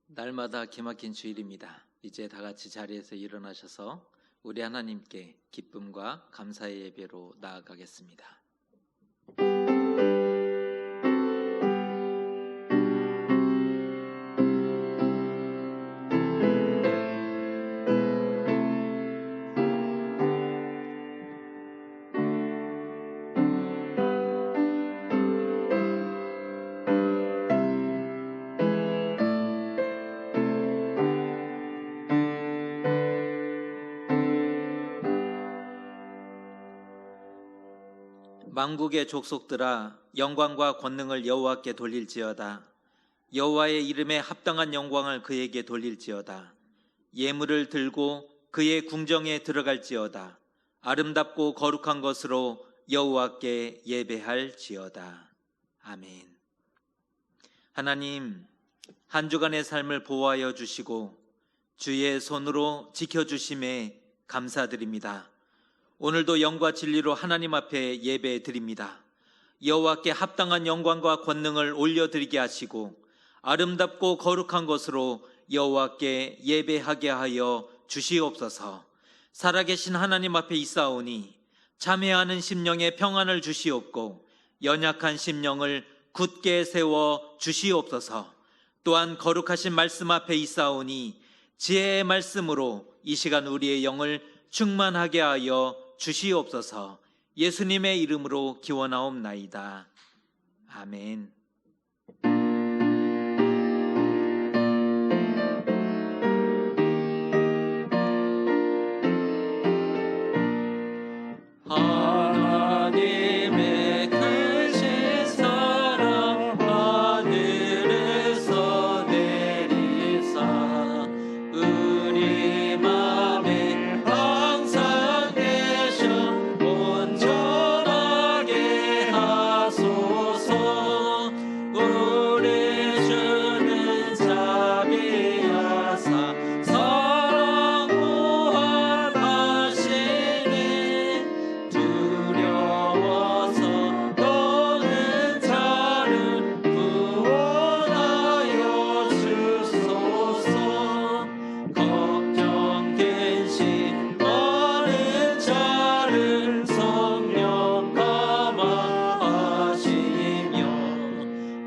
날마다 기막힌 주일입니다. 이제 다 같이 자리에서 일어나셔서 우리 하나님께 기쁨과 감사의 예배로 나아가겠습니다. 만국의 족속들아, 영광과 권능을 여호와께 돌릴지어다. 여호와의 이름에 합당한 영광을 그에게 돌릴지어다. 예물을 들고 그의 궁정에 들어갈지어다. 아름답고 거룩한 것으로 여호와께 예배할지어다. 아멘. 하나님, 한 주간의 삶을 보호하여 주시고 주의 손으로 지켜주심에 감사드립니다. 오늘도 영과 진리로 하나님 앞에 예배 드립니다. 여호와께 합당한 영광과 권능을 올려드리게 하시고 아름답고 거룩한 것으로 여호와께 예배하게 하여 주시옵소서. 살아계신 하나님 앞에 있사오니 참회하는 심령에 평안을 주시옵고 연약한 심령을 굳게 세워 주시옵소서. 또한 거룩하신 말씀 앞에 있사오니 지혜의 말씀으로 이 시간 우리의 영을 충만하게 하여 주시옵소서. 예수님의 이름으로 기원하옵나이다. 아멘. 하나님의 크신 사랑 하늘에서 내리사 우리 맘에 항상 계셔 온전하게 하소서. 우리 주는 자비하사 사랑 무한하시니 두려워서 떠는 자를 구원하여 주소서. 걱정 근심 많은 자를 성령 감화하시며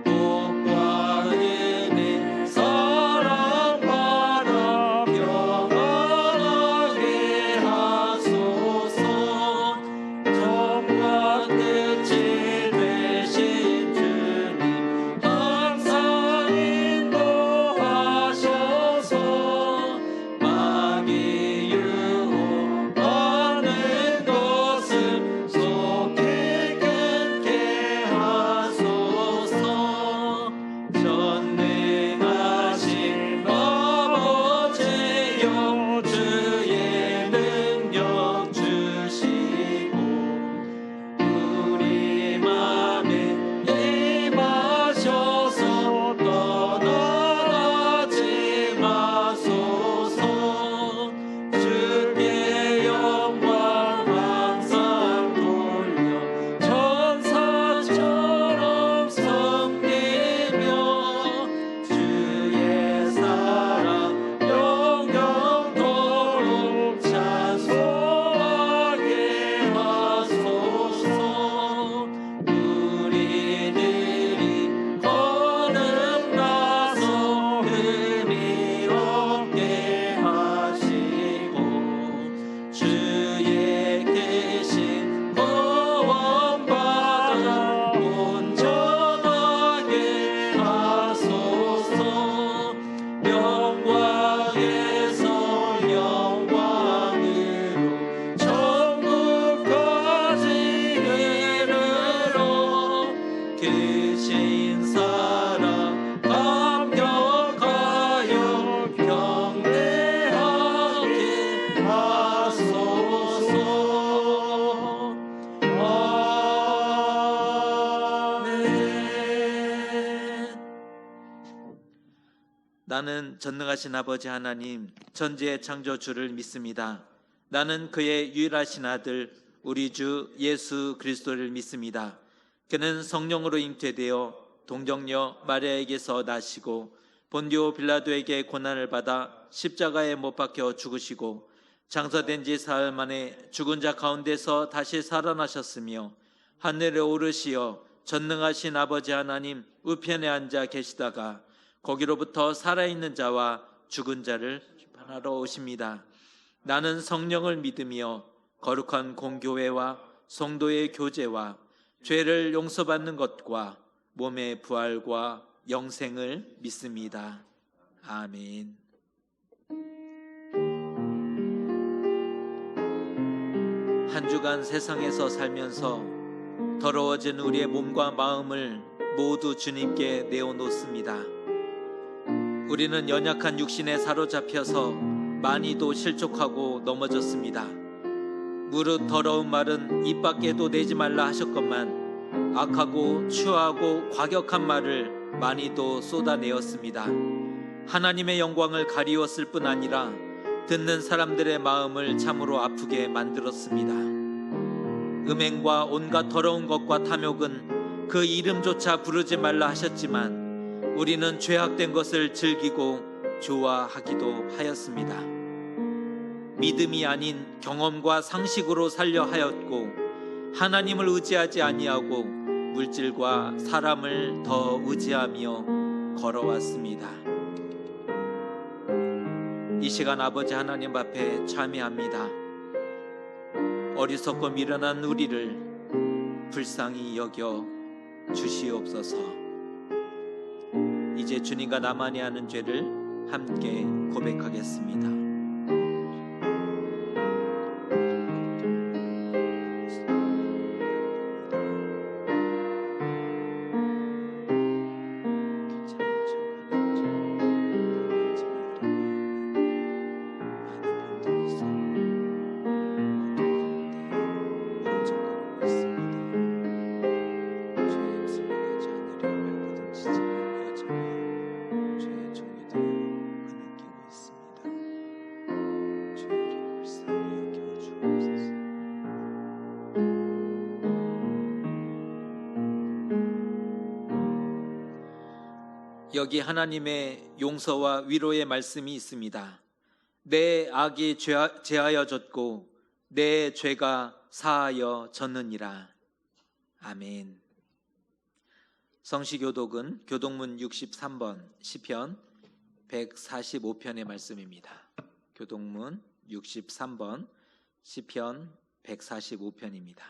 복과 은혜 사랑 바라 평안하게 하소서. 정과 끝이 되신 주님 항상 인도하셔서 마귀 유혹하는 것을 속히 끊게 하소서. 전능하신 아버지여 주의 능력 주시고 우리 맘에 임하셔서 떠나가지 마소서. 주께 영광 항상 돌려 천사처럼 섬기며 주의 사랑 영영토록 찬송하게 하소서. 우리들이 거듭나서 의미 없게 하시고 주의 크신 구원받아 온전하게 하소서. 영광에서 영광으로 천국까지 이르러 크신 사랑 감격하여 경배하게 하소서. 아멘. 나는 전능하신 아버지 하나님 천지의 창조주를 믿습니다. 나는 그의 유일하신 아들 우리 주 예수 그리스도를 믿습니다. 그는 성령으로 잉태되어 동정녀 마리아에게서 나시고 본디오 빌라도에게 고난을 받아 십자가에 못 박혀 죽으시고 장사된 지 사흘 만에 죽은 자 가운데서 다시 살아나셨으며 하늘에 오르시어 전능하신 아버지 하나님 우편에 앉아 계시다가 거기로부터 살아있는 자와 죽은 자를 심판하러 오십니다. 나는 성령을 믿으며 거룩한 공교회와 성도의 교제와 죄를 용서받는 것과 몸의 부활과 영생을 믿습니다. 아멘. 한 주간 세상에서 살면서 더러워진 우리의 몸과 마음을 모두 주님께 내어놓습니다. 우리는 연약한 육신에 사로잡혀서 많이도 실족하고 넘어졌습니다. 무릇 더러운 말은 입 밖에도 내지 말라 하셨건만 악하고 추하고 과격한 말을 많이도 쏟아내었습니다. 하나님의 영광을 가리웠을 뿐 아니라 듣는 사람들의 마음을 참으로 아프게 만들었습니다. 음행과 온갖 더러운 것과 탐욕은 그 이름조차 부르지 말라 하셨지만 우리는 죄악된 것을 즐기고 좋아하기도 하였습니다. 믿음이 아닌 경험과 상식으로 살려 하였고 하나님을 의지하지 아니하고 물질과 사람을 더 의지하며 걸어왔습니다. 이 시간 아버지 하나님 앞에 참회합니다. 어리석고 미련한 우리를 불쌍히 여겨 주시옵소서. 이제 주님과 나만이 하는 죄를 함께 고백하겠습니다. 여기 하나님의 용서와 위로의 말씀이 있습니다. 내 악이 제하여졌고 내 죄가 사하여졌느니라. 아멘. 성시교독은 교독문 63번 시편 145편의 말씀입니다. 교독문 63번 시편 145편입니다.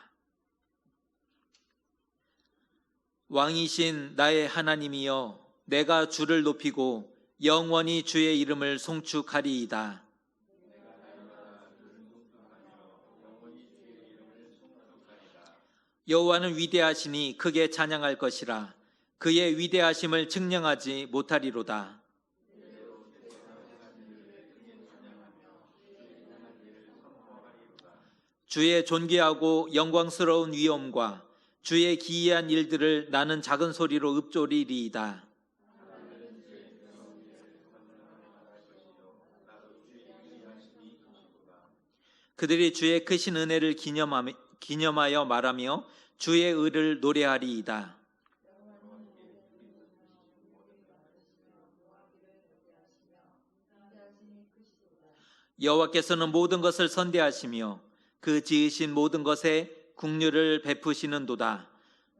왕이신 나의 하나님이여, 내가 주를 높이고 영원히 주의 이름을 송축하리이다. 여호와는 위대하시니 크게 찬양할 것이라. 그의 위대하심을 측량하지 못하리로다. 주의 존귀하고 영광스러운 위엄과 주의 기이한 일들을 나는 작은 소리로 읊조리리이다. 그들이 주의 크신 은혜를 기념하여 말하며 주의 의를 노래하리이다. 여호와께서는 모든 것을 선대하시며 그 지으신 모든 것에 국류를 베푸시는도다.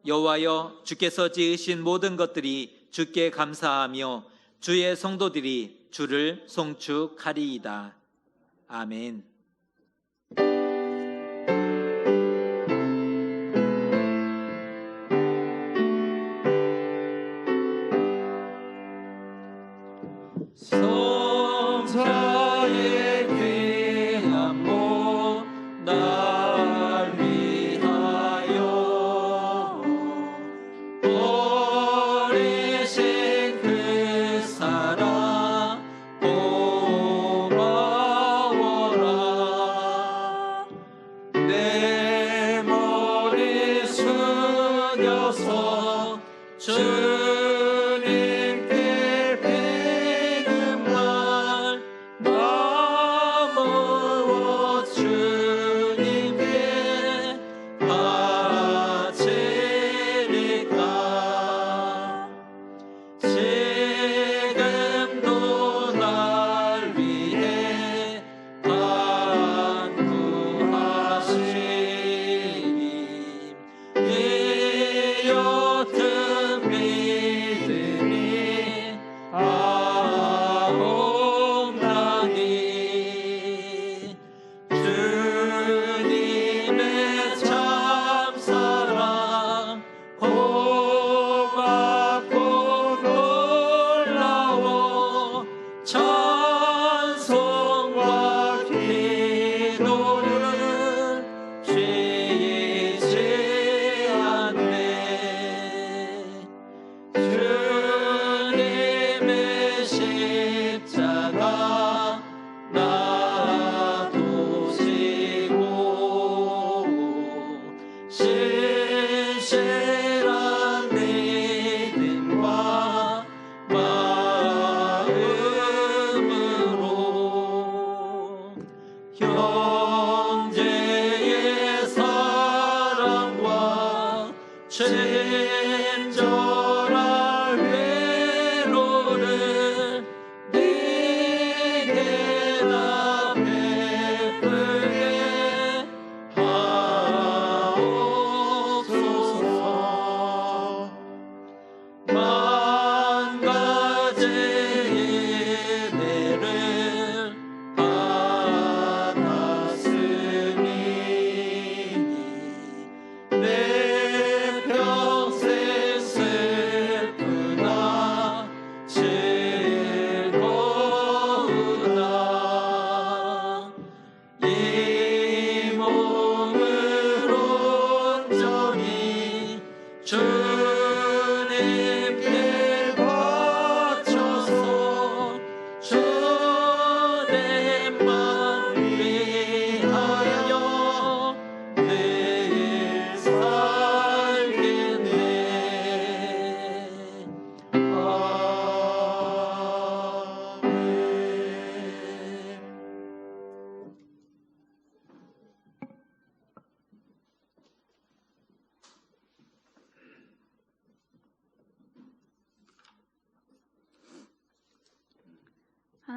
여호와여, 주께서 지으신 모든 것들이 주께 감사하며 주의 성도들이 주를 송축하리이다. 아멘. 성자의 귀한 몸 날 위하여 버리신 그 사랑 고마워라. 내 머리 숙여서 주님께 배금만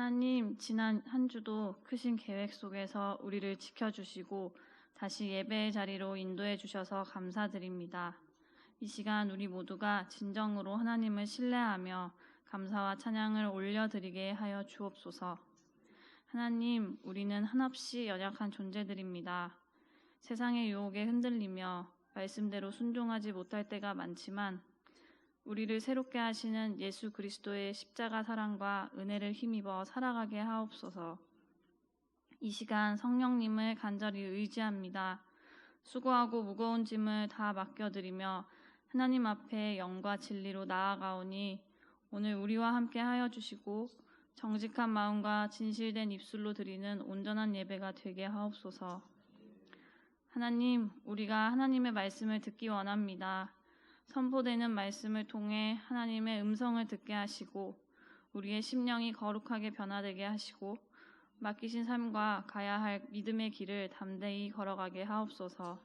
하나님, 지난 한 주도 크신 계획 속에서 우리를 지켜주시고 다시 예배의 자리로 인도해 주셔서 감사드립니다. 이 시간 우리 모두가 진정으로 하나님을 신뢰하며 감사와 찬양을 올려드리게 하여 주옵소서. 하나님, 우리는 한없이 연약한 존재들입니다. 세상의 유혹에 흔들리며 말씀대로 순종하지 못할 때가 많지만 우리를 새롭게 하시는 예수 그리스도의 십자가 사랑과 은혜를 힘입어 살아가게 하옵소서. 이 시간 성령님을 간절히 의지합니다. 수고하고 무거운 짐을 다 맡겨드리며 하나님 앞에 영과 진리로 나아가오니 오늘 우리와 함께 하여 주시고 정직한 마음과 진실된 입술로 드리는 온전한 예배가 되게 하옵소서. 하나님, 우리가 하나님의 말씀을 듣기 원합니다. 선포되는 말씀을 통해 하나님의 음성을 듣게 하시고 우리의 심령이 거룩하게 변화되게 하시고 맡기신 삶과 가야 할 믿음의 길을 담대히 걸어가게 하옵소서.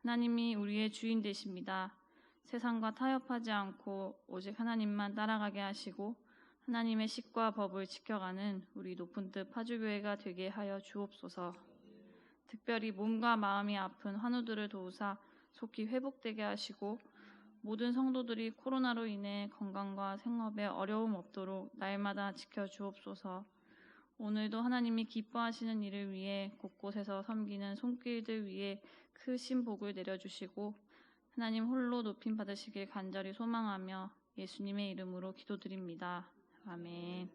하나님이 우리의 주인 되십니다. 세상과 타협하지 않고 오직 하나님만 따라가게 하시고 하나님의 식과 법을 지켜가는 우리 높은 뜻 파주교회가 되게 하여 주옵소서. 특별히 몸과 마음이 아픈 환우들을 도우사 속히 회복되게 하시고 모든 성도들이 코로나로 인해 건강과 생업에 어려움 없도록 날마다 지켜주옵소서. 오늘도 하나님이 기뻐하시는 일을 위해 곳곳에서 섬기는 손길들 위에 크신 복을 내려주시고 하나님 홀로 높임 받으시길 간절히 소망하며 예수님의 이름으로 기도드립니다. 아멘.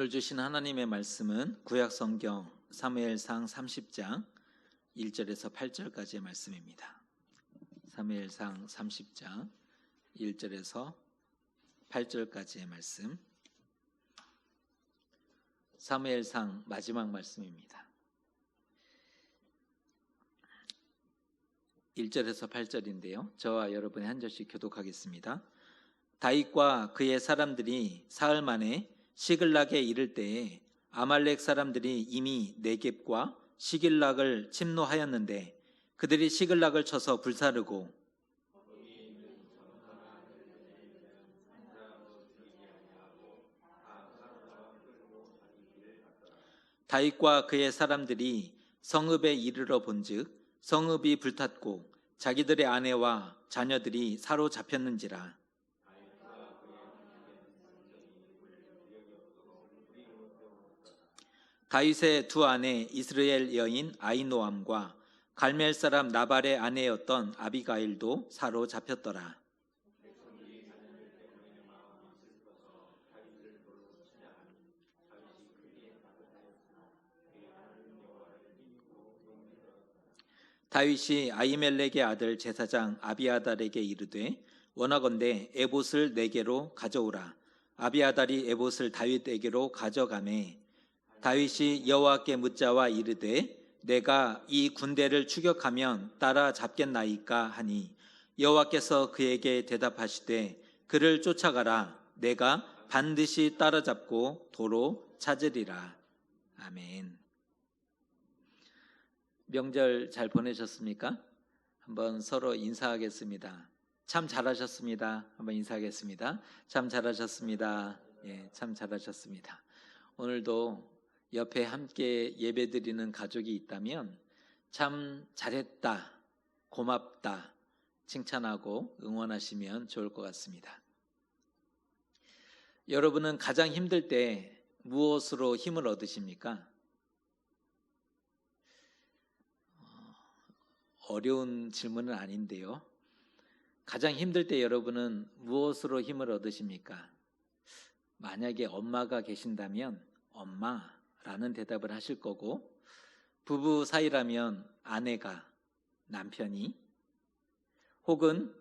오늘 주신 하나님의 말씀은 구약성경 사무엘상 30장 1절에서 8절까지의 말씀입니다. 사무엘상 30장 1절에서 8절까지의 말씀, 사무엘상 마지막 말씀입니다. 1절에서 8절인데요. 저와 여러분이 한 절씩 교독하겠습니다. 다윗과 그의 사람들이 사흘 만에 시글락에 이를 때에 아말렉 사람들이 이미 네겝과 시글락을 침노하였는데 그들이 시글락을 쳐서 불사르고 다윗과 그의 사람들이 성읍에 이르러 본즉 성읍이 불탔고 자기들의 아내와 자녀들이 사로잡혔는지라. 다윗의 두 아내 이스라엘 여인 아히노암과 갈멜 사람 나발의 아내였던 아비가일도 사로잡혔더라. 다윗이 아히멜렉의 아들 제사장 아비아달에게 이르되 원하건대 에봇을 네게로 가져오라. 아비아달이 에봇을 다윗에게로 가져가매 다윗이 여호와께 묻자와 이르되 내가 이 군대를 추격하면 따라잡겠나이까 하니 여호와께서 그에게 대답하시되 그를 쫓아가라. 내가 반드시 따라잡고 도로 찾으리라. 아멘. 명절 잘 보내셨습니까? 한번 서로 인사하겠습니다. 참 잘하셨습니다. 한번 인사하겠습니다. 참 잘하셨습니다. 예, 참 잘하셨습니다. 오늘도 옆에 함께 예배드리는 가족이 있다면 참 잘했다, 고맙다 칭찬하고 응원하시면 좋을 것 같습니다. 여러분은 가장 힘들 때 무엇으로 힘을 얻으십니까? 어려운 질문은 아닌데요. 가장 힘들 때 여러분은 무엇으로 힘을 얻으십니까? 만약에 엄마가 계신다면 엄마라는 대답을 하실 거고, 부부 사이라면 아내가, 남편이, 혹은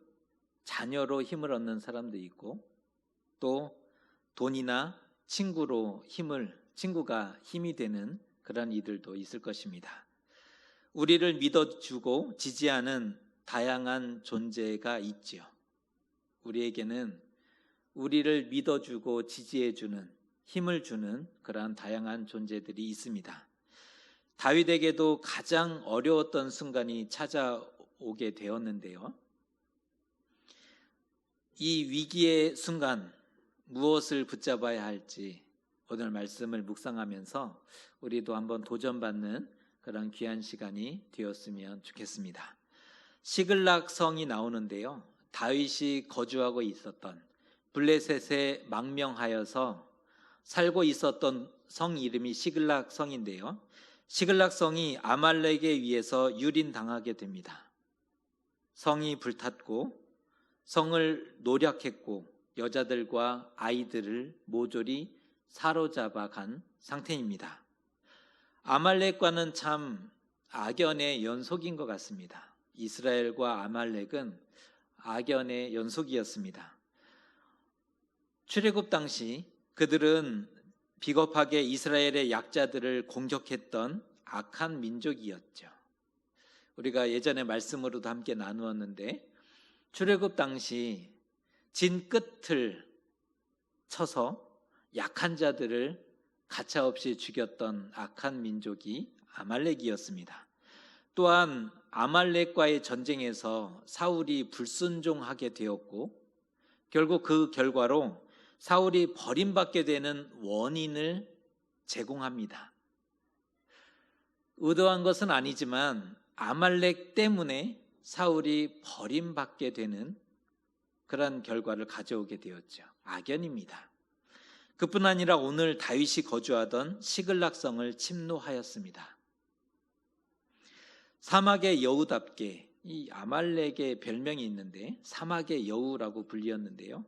자녀로 힘을 얻는 사람도 있고, 또 돈이나 친구가 힘이 되는 그런 이들도 있을 것입니다. 우리를 믿어주고 지지하는 다양한 존재가 있지요. 우리에게는 우리를 믿어주고 지지해주는, 힘을 주는 그러한 다양한 존재들이 있습니다. 다윗에게도 가장 어려웠던 순간이 찾아오게 되었는데요. 이 위기의 순간 무엇을 붙잡아야 할지 오늘 말씀을 묵상하면서 우리도 한번 도전받는 그런 귀한 시간이 되었으면 좋겠습니다. 시글락 성이 나오는데요. 다윗이 거주하고 있었던 블레셋에 망명하여서 살고 있었던 성 이름이 시글락 성인데요. 시글락 성이 아말렉에 의해서 유린당하게 됩니다. 성이 불탔고 성을 노략했고 여자들과 아이들을 모조리 사로잡아 간 상태입니다. 아말렉과는 참 악연의 연속인 것 같습니다. 이스라엘과 아말렉은 악연의 연속이었습니다. 출애굽 당시 그들은 비겁하게 이스라엘의 약자들을 공격했던 악한 민족이었죠. 우리가 예전에 말씀으로도 함께 나누었는데 출애굽 당시 진 끝을 쳐서 약한 자들을 가차없이 죽였던 악한 민족이 아말렉이었습니다. 또한 아말렉과의 전쟁에서 사울이 불순종하게 되었고 결국 그 결과로 사울이 버림받게 되는 원인을 제공합니다. 의도한 것은 아니지만 아말렉 때문에 사울이 버림받게 되는 그런 결과를 가져오게 되었죠. 악연입니다. 그뿐 아니라 오늘 다윗이 거주하던 시글락성을 침노하였습니다. 사막의 여우답게 이 아말렉의 별명이 있는데 사막의 여우라고 불리었는데요.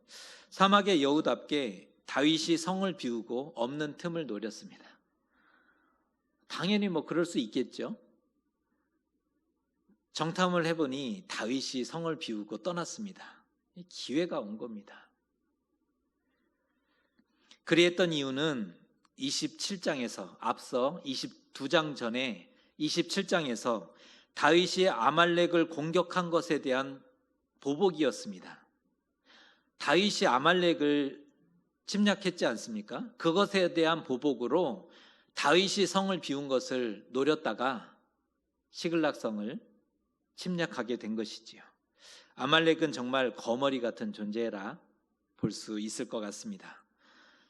사막의 여우답게 다윗이 성을 비우고 없는 틈을 노렸습니다. 당연히 그럴 수 있겠죠. 정탐을 해보니 다윗이 성을 비우고 떠났습니다. 기회가 온 겁니다. 그리했던 이유는 27장에서 앞서 22장 전에 27장에서 다윗이 아말렉을 공격한 것에 대한 보복이었습니다. 다윗이 아말렉을 침략했지 않습니까? 그것에 대한 보복으로 다윗이 성을 비운 것을 노렸다가 시글락성을 침략하게 된 것이지요. 아말렉은 정말 거머리 같은 존재라 볼 수 있을 것 같습니다.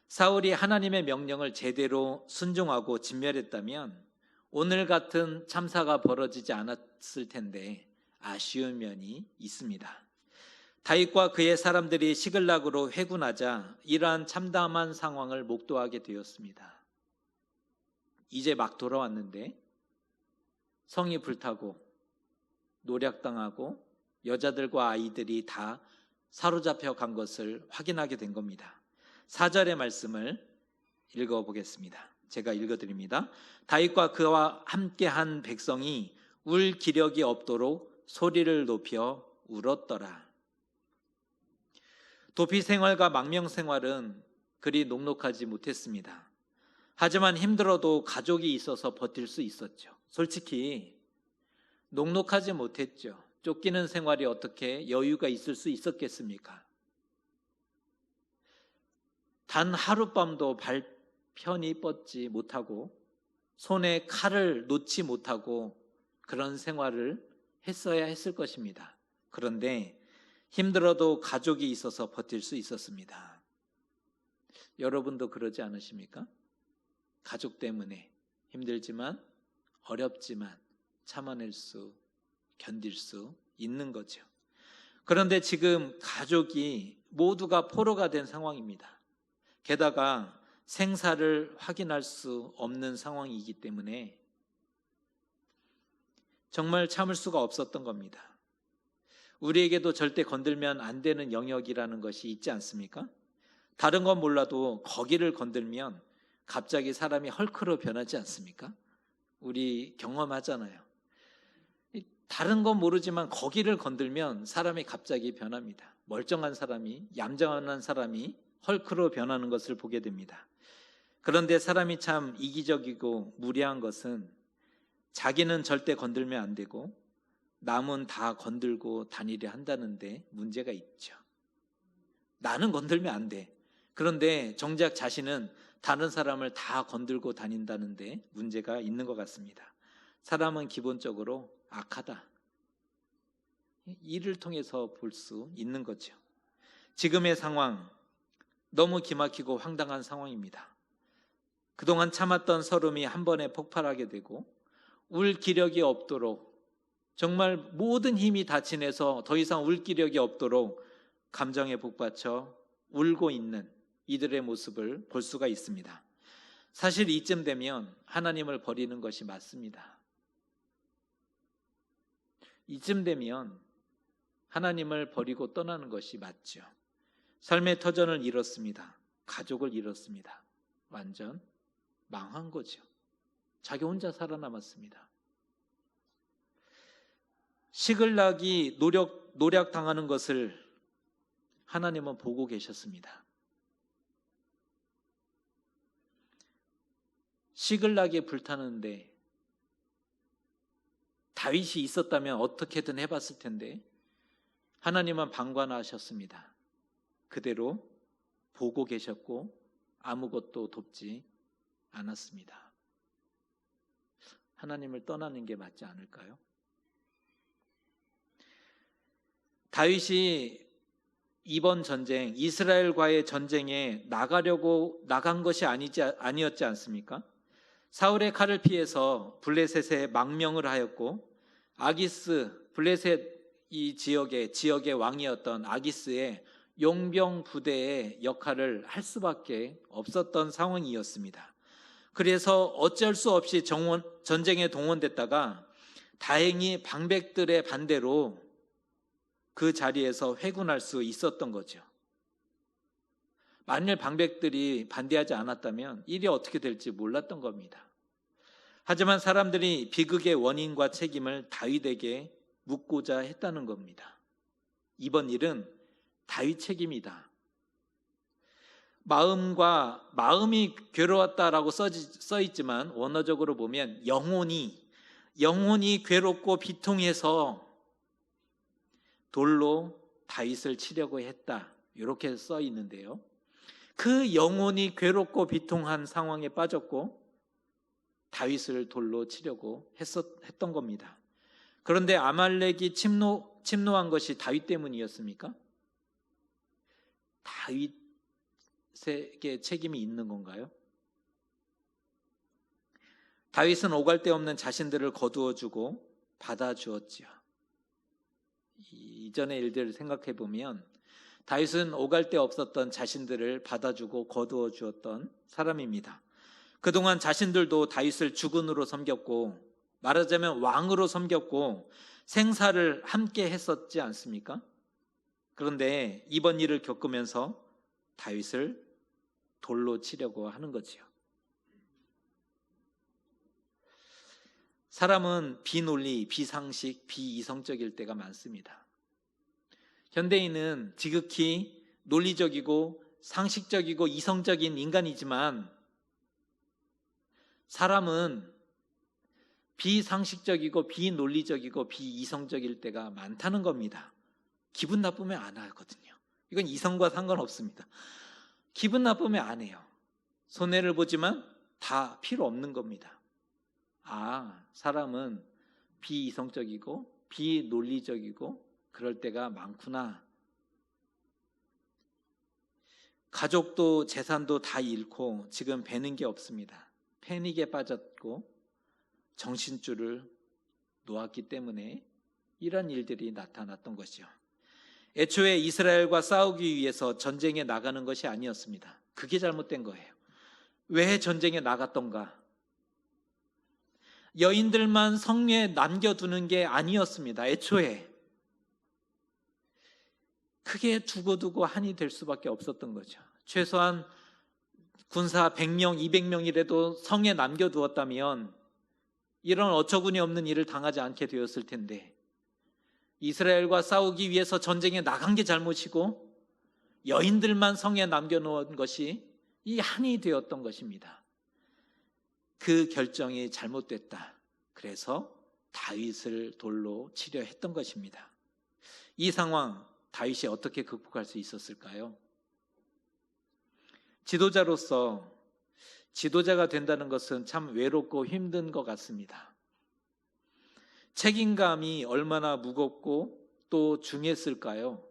사울이 하나님의 명령을 제대로 순종하고 진멸했다면 오늘 같은 참사가 벌어지지 않았을 텐데 아쉬운 면이 있습니다. 다윗과 그의 사람들이 시글락으로 회군하자 이러한 참담한 상황을 목도하게 되었습니다. 이제 막 돌아왔는데 성이 불타고 노략당하고 여자들과 아이들이 다 사로잡혀 간 것을 확인하게 된 겁니다. 4절의 말씀을 읽어보겠습니다. 제가 읽어드립니다. 다윗과 그와 함께한 백성이 울 기력이 없도록 소리를 높여 울었더라. 도피 생활과 망명 생활은 그리 녹록하지 못했습니다. 하지만 힘들어도 가족이 있어서 버틸 수 있었죠. 솔직히 녹록하지 못했죠. 쫓기는 생활이 어떻게 여유가 있을 수 있었겠습니까? 단 하룻밤도 발 편히 뻗지 못하고 손에 칼을 놓지 못하고 그런 생활을 했어야 했을 것입니다. 그런데 힘들어도 가족이 있어서 버틸 수 있었습니다. 여러분도 그러지 않으십니까? 가족 때문에 힘들지만 어렵지만 참아낼 수, 견딜 수 있는 거죠. 그런데 지금 가족이 모두가 포로가 된 상황입니다. 게다가 생사를 확인할 수 없는 상황이기 때문에 정말 참을 수가 없었던 겁니다. 우리에게도 절대 건들면 안 되는 영역이라는 것이 있지 않습니까? 다른 건 몰라도 거기를 건들면 갑자기 사람이 헐크로 변하지 않습니까? 우리 경험하잖아요. 다른 건 모르지만 거기를 건들면 사람이 갑자기 변합니다. 멀쩡한 사람이, 얌전한 사람이 헐크로 변하는 것을 보게 됩니다. 그런데 사람이 참 이기적이고 무례한 것은 자기는 절대 건들면 안 되고 남은 다 건들고 다니려 한다는데 문제가 있죠. 나는 건들면 안 돼. 그런데 정작 자신은 다른 사람을 다 건들고 다닌다는데 문제가 있는 것 같습니다. 사람은 기본적으로 악하다. 이를 통해서 볼 수 있는 거죠. 지금의 상황, 너무 기막히고 황당한 상황입니다. 그동안 참았던 서름이 한 번에 폭발하게 되고 울 기력이 없도록, 정말 모든 힘이 다 진해서 더 이상 울 기력이 없도록 감정에 북받쳐 울고 있는 이들의 모습을 볼 수가 있습니다. 사실 이쯤 되면 하나님을 버리는 것이 맞습니다. 이쯤 되면 하나님을 버리고 떠나는 것이 맞죠. 삶의 터전을 잃었습니다. 가족을 잃었습니다. 완전 망한 거죠. 자기 혼자 살아남았습니다. 시글락이 노략당하는 것을 하나님은 보고 계셨습니다. 시글락이 불타는데 다윗이 있었다면 어떻게든 해봤을 텐데 하나님은 방관하셨습니다. 그대로 보고 계셨고 아무것도 돕지 않았습니다. 하나님을 떠나는 게 맞지 않을까요? 다윗이 이번 전쟁, 이스라엘과의 전쟁에 나간 것이 아니었지 않습니까? 사울의 칼을 피해서 블레셋에 망명을 하였고 아기스, 블레셋 이 지역의 왕이었던 아기스의 용병 부대의 역할을 할 수밖에 없었던 상황이었습니다. 그래서 어쩔 수 없이 전쟁에 동원됐다가 다행히 방백들의 반대로 그 자리에서 회군할 수 있었던 거죠. 만일 방백들이 반대하지 않았다면 일이 어떻게 될지 몰랐던 겁니다. 하지만 사람들이 비극의 원인과 책임을 다윗에게 묻고자 했다는 겁니다. 이번 일은 다윗 책임이다. 마음이 괴로웠다라고 써 있지만 원어적으로 보면 영혼이 괴롭고 비통해서 돌로 다윗을 치려고 했다. 이렇게 써 있는데요. 그 영혼이 괴롭고 비통한 상황에 빠졌고 다윗을 돌로 치려고 했던 겁니다. 그런데 아말렉이 침노한 것이 다윗 때문이었습니까? 다윗에게 책임이 있는 건가요? 다윗은 오갈 데 없는 자신들을 거두어주고 받아주었지요. 이전의 일들을 생각해 보면 다윗은 오갈 데 없었던 자신들을 받아주고 거두어 주었던 사람입니다. 그동안 자신들도 다윗을 주군으로 섬겼고 말하자면 왕으로 섬겼고 생사를 함께 했었지 않습니까? 그런데 이번 일을 겪으면서 다윗을 돌로 치려고 하는 거지요. 사람은 비논리, 비상식, 비이성적일 때가 많습니다. 현대인은 지극히 논리적이고 상식적이고 이성적인 인간이지만 사람은 비상식적이고 비논리적이고 비이성적일 때가 많다는 겁니다. 기분 나쁘면 안 하거든요. 이건 이성과 상관없습니다. 기분 나쁘면 안 해요. 손해를 보지만 다 필요 없는 겁니다. 사람은 비이성적이고 비논리적이고 그럴 때가 많구나. 가족도 재산도 다 잃고 지금 배는 게 없습니다. 패닉에 빠졌고 정신줄을 놓았기 때문에 이런 일들이 나타났던 것이죠. 애초에 이스라엘과 싸우기 위해서 전쟁에 나가는 것이 아니었습니다. 그게 잘못된 거예요. 왜 전쟁에 나갔던가? 여인들만 성내에 남겨두는 게 아니었습니다. 애초에 크게 두고두고 한이 될 수밖에 없었던 거죠. 최소한 군사 100명, 200명이라도 성에 남겨두었다면 이런 어처구니 없는 일을 당하지 않게 되었을 텐데 이스라엘과 싸우기 위해서 전쟁에 나간 게 잘못이고 여인들만 성에 남겨놓은 것이 이 한이 되었던 것입니다. 그 결정이 잘못됐다. 그래서 다윗을 돌로 치려 했던 것입니다. 이 상황 다윗이 어떻게 극복할 수 있었을까요? 지도자로서 지도자가 된다는 것은 참 외롭고 힘든 것 같습니다. 책임감이 얼마나 무겁고 또 중했을까요?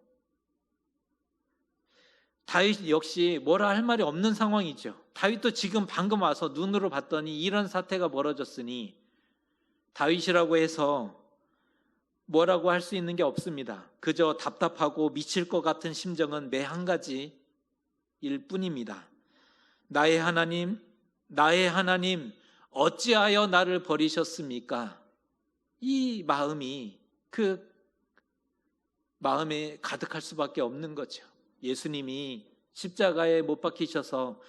다윗 역시 뭐라 할 말이 없는 상황이죠. 다윗도 지금 방금 와서 눈으로 봤더니 이런 사태가 벌어졌으니 다윗이라고 해서 뭐라고 할 수 있는 게 없습니다. 그저 답답하고 미칠 것 같은 심정은 매 한 가지일 뿐입니다. 나의 하나님, 나의 하나님, 어찌하여 나를 버리셨습니까? 이 마음이 그 마음에 가득할 수밖에 없는 거죠. 예수님이 십자가에 못 박히셔서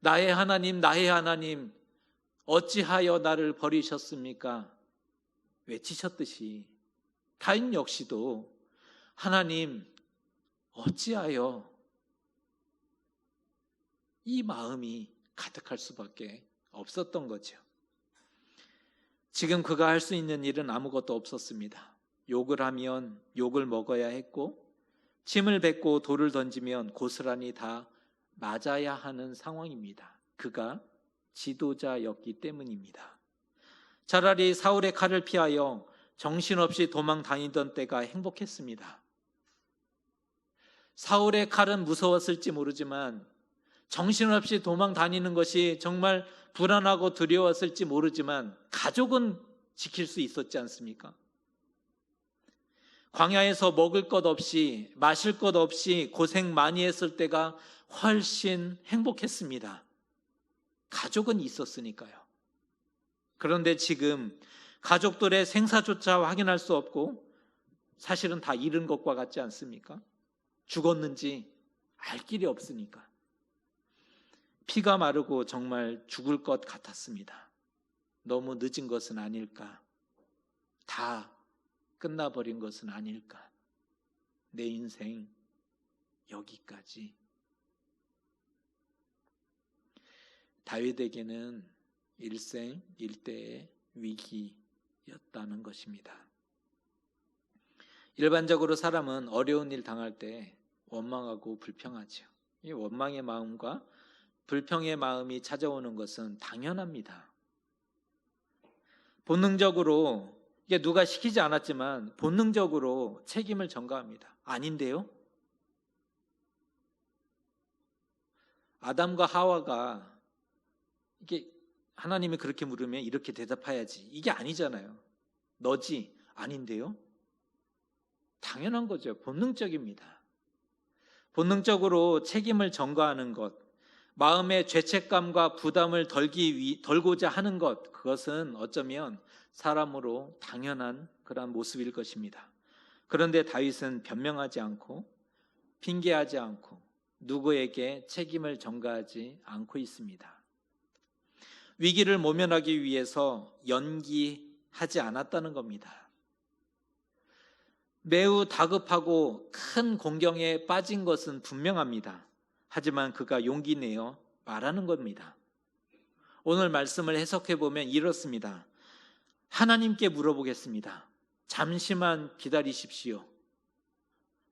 나의 하나님, 나의 하나님, 어찌하여 나를 버리셨습니까? 외치셨듯이 다윗 역시도 하나님, 어찌하여, 이 마음이 가득할 수밖에 없었던 거죠. 지금 그가 할 수 있는 일은 아무것도 없었습니다. 욕을 하면 욕을 먹어야 했고, 침을 뱉고 돌을 던지면 고스란히 다 맞아야 하는 상황입니다. 그가 지도자였기 때문입니다. 차라리 사울의 칼을 피하여 정신없이 도망 다니던 때가 행복했습니다. 사울의 칼은 무서웠을지 모르지만 정신없이 도망 다니는 것이 정말 불안하고 두려웠을지 모르지만 가족은 지킬 수 있었지 않습니까? 광야에서 먹을 것 없이 마실 것 없이 고생 많이 했을 때가 훨씬 행복했습니다. 가족은 있었으니까요. 그런데 지금 가족들의 생사조차 확인할 수 없고 사실은 다 잃은 것과 같지 않습니까? 죽었는지 알 길이 없으니까. 피가 마르고 정말 죽을 것 같았습니다. 너무 늦은 것은 아닐까? 다 끝나버린 것은 아닐까? 내 인생 여기까지. 다윗에게는 일생일대의 위기였다는 것입니다. 일반적으로 사람은 어려운 일 당할 때 원망하고 불평하죠. 이 원망의 마음과 불평의 마음이 찾아오는 것은 당연합니다. 본능적으로, 이게 누가 시키지 않았지만 본능적으로 책임을 전가합니다. 아닌데요? 아담과 하와가 이게 하나님이 그렇게 물으면 이렇게 대답해야지. 이게 아니잖아요. 너지? 아닌데요? 당연한 거죠. 본능적입니다. 본능적으로 책임을 전가하는 것, 마음의 죄책감과 부담을 덜고자 하는 것, 그것은 어쩌면 사람으로 당연한 그런 모습일 것입니다. 그런데 다윗은 변명하지 않고 핑계하지 않고 누구에게 책임을 전가하지 않고 있습니다. 위기를 모면하기 위해서 연기하지 않았다는 겁니다. 매우 다급하고 큰 공경에 빠진 것은 분명합니다. 하지만 그가 용기 내어 말하는 겁니다. 오늘 말씀을 해석해 보면 이렇습니다. 하나님께 물어보겠습니다. 잠시만 기다리십시오.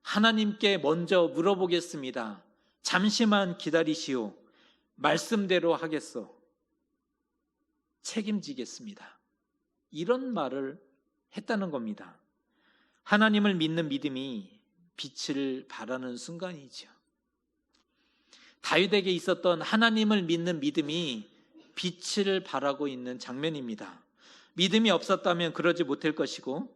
하나님께 먼저 물어보겠습니다. 잠시만 기다리시오. 말씀대로 하겠소. 책임지겠습니다. 이런 말을 했다는 겁니다. 하나님을 믿는 믿음이 빛을 발하는 순간이죠. 다윗에게 있었던 하나님을 믿는 믿음이 빛을 발하고 있는 장면입니다. 믿음이 없었다면 그러지 못할 것이고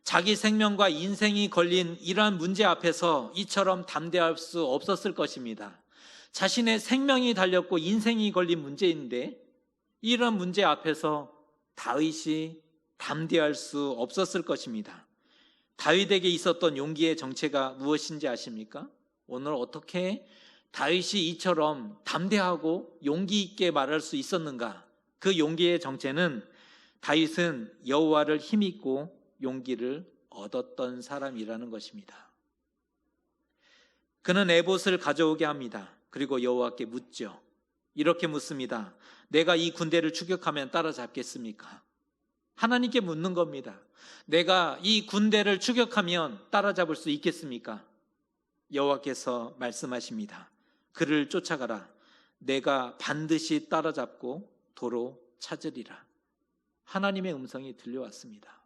자기 생명과 인생이 걸린 이러한 문제 앞에서 이처럼 담대할 수 없었을 것입니다. 자신의 생명이 달렸고 인생이 걸린 문제인데 이런 문제 앞에서 다윗이 담대할 수 없었을 것입니다. 다윗에게 있었던 용기의 정체가 무엇인지 아십니까? 오늘 어떻게 다윗이 이처럼 담대하고 용기 있게 말할 수 있었는가? 그 용기의 정체는 다윗은 여호와를 힘입고 용기를 얻었던 사람이라는 것입니다. 그는 에봇을 가져오게 합니다. 그리고 여호와께 묻죠. 이렇게 묻습니다. 내가 이 군대를 추격하면 따라잡겠습니까? 하나님께 묻는 겁니다. 내가 이 군대를 추격하면 따라잡을 수 있겠습니까? 여호와께서 말씀하십니다. 그를 쫓아가라. 내가 반드시 따라잡고 도로 찾으리라. 하나님의 음성이 들려왔습니다.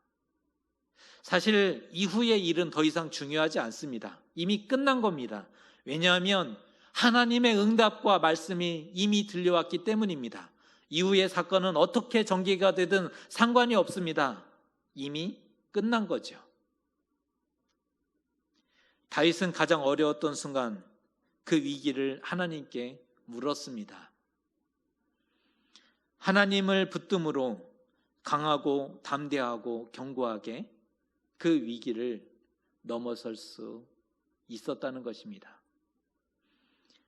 사실 이후의 일은 더 이상 중요하지 않습니다. 이미 끝난 겁니다. 왜냐하면 하나님의 응답과 말씀이 이미 들려왔기 때문입니다. 이후의 사건은 어떻게 전개가 되든 상관이 없습니다. 이미 끝난 거죠. 다윗은 가장 어려웠던 순간 그 위기를 하나님께 물었습니다. 하나님을 붙듦으로 강하고 담대하고 견고하게 그 위기를 넘어설 수 있었다는 것입니다.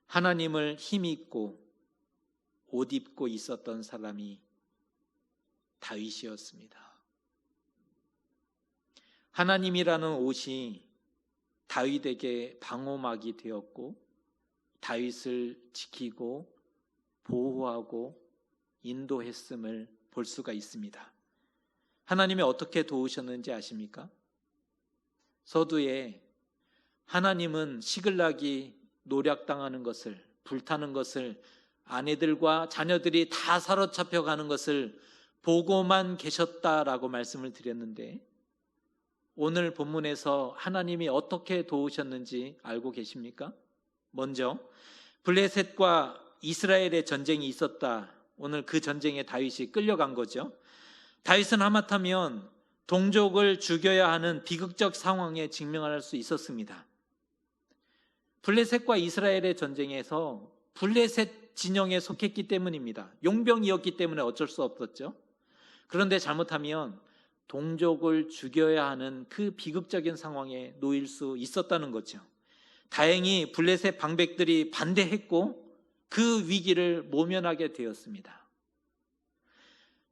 하나님을 힘입고 옷 입고 있었던 사람이 다윗이었습니다. 하나님이라는 옷이 다윗에게 방어막이 되었고 다윗을 지키고 보호하고 인도했음을 볼 수가 있습니다. 하나님이 어떻게 도우셨는지 아십니까? 서두에 하나님은 시글락이 노략당하는 것을, 불타는 것을, 아내들과 자녀들이 다 사로잡혀 가는 것을 보고만 계셨다라고 말씀을 드렸는데, 오늘 본문에서 하나님이 어떻게 도우셨는지 알고 계십니까? 먼저 블레셋과 이스라엘의 전쟁이 있었다. 오늘 그 전쟁에 다윗이 끌려간 거죠. 다윗은 하마터면 동족을 죽여야 하는 비극적 상황에 직면할 수 있었습니다. 블레셋과 이스라엘의 전쟁에서 블레셋 진영에 속했기 때문입니다. 용병이었기 때문에 어쩔 수 없었죠. 그런데 잘못하면 동족을 죽여야 하는 그 비극적인 상황에 놓일 수 있었다는 거죠. 다행히 블레셋 방백들이 반대했고 그 위기를 모면하게 되었습니다.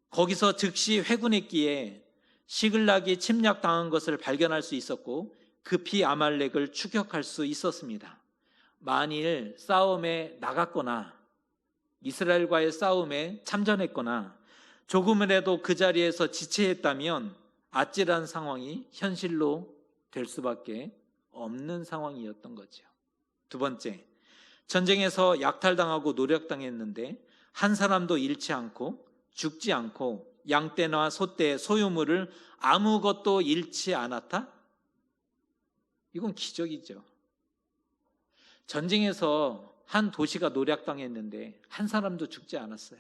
거기서 즉시 회군했기에 시글락이 침략당한 것을 발견할 수 있었고 급히 아말렉을 추격할 수 있었습니다. 만일 싸움에 나갔거나 이스라엘과의 싸움에 참전했거나 조금이라도 그 자리에서 지체했다면 아찔한 상황이 현실로 될 수밖에 없는 상황이었던 거죠. 두 번째, 전쟁에서 약탈당하고 노략당했는데 한 사람도 잃지 않고 죽지 않고 양떼나 소떼, 소유물을 아무것도 잃지 않았다? 이건 기적이죠. 전쟁에서 한 도시가 노략당했는데 한 사람도 죽지 않았어요.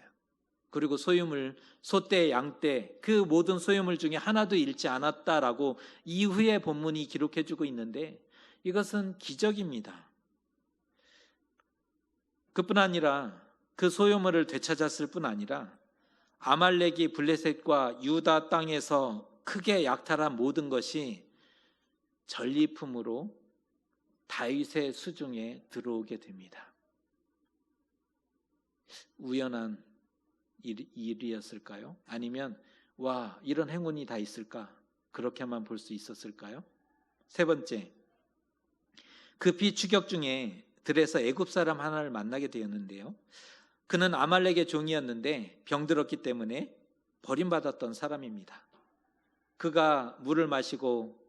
그리고 소유물, 소떼, 양떼, 그 모든 소유물 중에 하나도 잃지 않았다라고 이후에 본문이 기록해주고 있는데 이것은 기적입니다. 그뿐 아니라 그 소유물을 되찾았을 뿐 아니라 아말렉이 블레셋과 유다 땅에서 크게 약탈한 모든 것이 전리품으로 다윗의 수중에 들어오게 됩니다. 우연한 일이었을까요? 아니면 와, 이런 행운이 다 있을까? 그렇게만 볼 수 있었을까요? 세 번째, 급히 추격 중에 들에서 애굽 사람 하나를 만나게 되었는데요. 그는 아말렉의 종이었는데 병들었기 때문에 버림받았던 사람입니다. 그가 물을 마시고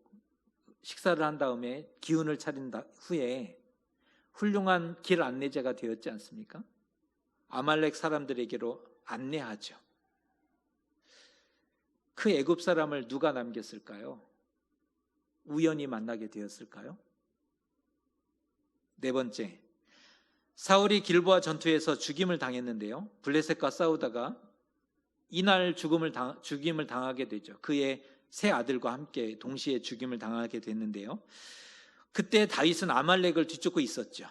식사를 한 다음에 기운을 차린 후에 훌륭한 길 안내자가 되었지 않습니까? 아말렉 사람들에게로 안내하죠. 그 애굽 사람을 누가 남겼을까요? 우연히 만나게 되었을까요? 네 번째, 사울이 길보아 전투에서 죽임을 당했는데요. 블레셋과 싸우다가 이날 죽임을 당하게 되죠. 그의 세 아들과 함께 동시에 죽임을 당하게 됐는데요. 그때 다윗은 아말렉을 뒤쫓고 있었죠.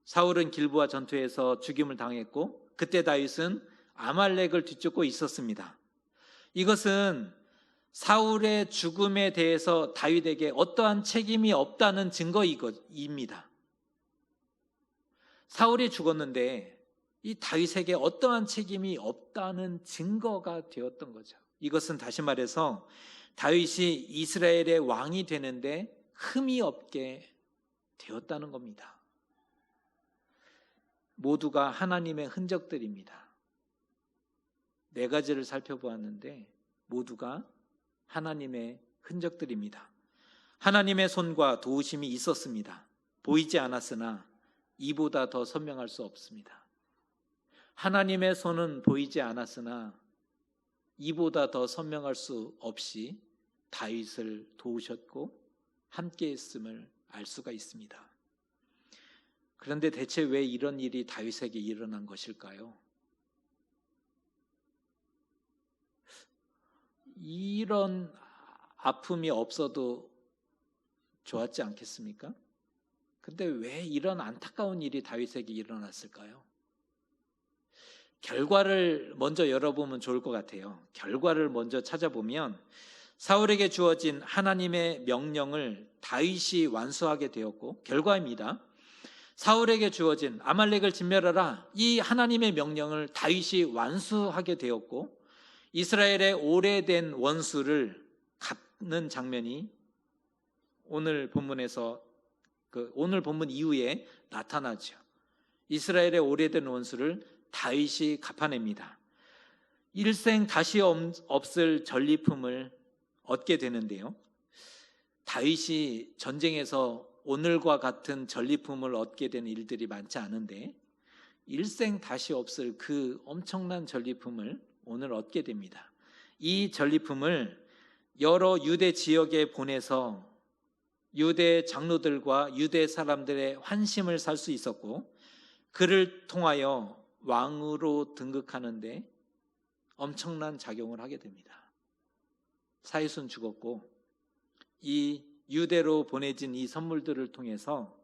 사울은 길보아 전투에서 죽임을 당했고 그때 다윗은 아말렉을 뒤쫓고 있었습니다. 이것은 사울의 죽음에 대해서 다윗에게 어떠한 책임이 없다는 증거입니다. 사울이 죽었는데 이 다윗에게 어떠한 책임이 없다는 증거가 되었던 거죠. 이것은 다시 말해서 다윗이 이스라엘의 왕이 되는데 흠이 없게 되었다는 겁니다. 모두가 하나님의 흔적들입니다. 네 가지를 살펴보았는데 모두가 하나님의 흔적들입니다. 하나님의 손과 도우심이 있었습니다. 보이지 않았으나 이보다 더 선명할 수 없습니다. 하나님의 손은 보이지 않았으나 이보다 더 선명할 수 없이 다윗을 도우셨고 함께했음을 알 수가 있습니다. 그런데 대체 왜 이런 일이 다윗에게 일어난 것일까요? 이런 아픔이 없어도 좋았지 않겠습니까? 근데 왜 이런 안타까운 일이 다윗에게 일어났을까요? 결과를 먼저 열어보면 좋을 것 같아요. 결과를 먼저 찾아보면 사울에게 주어진 하나님의 명령을 다윗이 완수하게 되었고, 결과입니다. 사울에게 주어진 아말렉을 진멸하라, 이 하나님의 명령을 다윗이 완수하게 되었고, 이스라엘의 오래된 원수를 갚는 장면이 오늘 본문에서 오늘 본문 이후에 나타나죠. 이스라엘의 오래된 원수를 다윗이 갚아냅니다. 일생 다시 없을 전리품을 얻게 되는데요. 다윗이 전쟁에서 오늘과 같은 전리품을 얻게 된 일들이 많지 않은데 일생 다시 없을 그 엄청난 전리품을 오늘 얻게 됩니다. 이 전리품을 여러 유대 지역에 보내서 유대 장로들과 유대 사람들의 환심을 살 수 있었고, 그를 통하여 왕으로 등극하는데 엄청난 작용을 하게 됩니다. 사이순 죽었고, 이 유대로 보내진 이 선물들을 통해서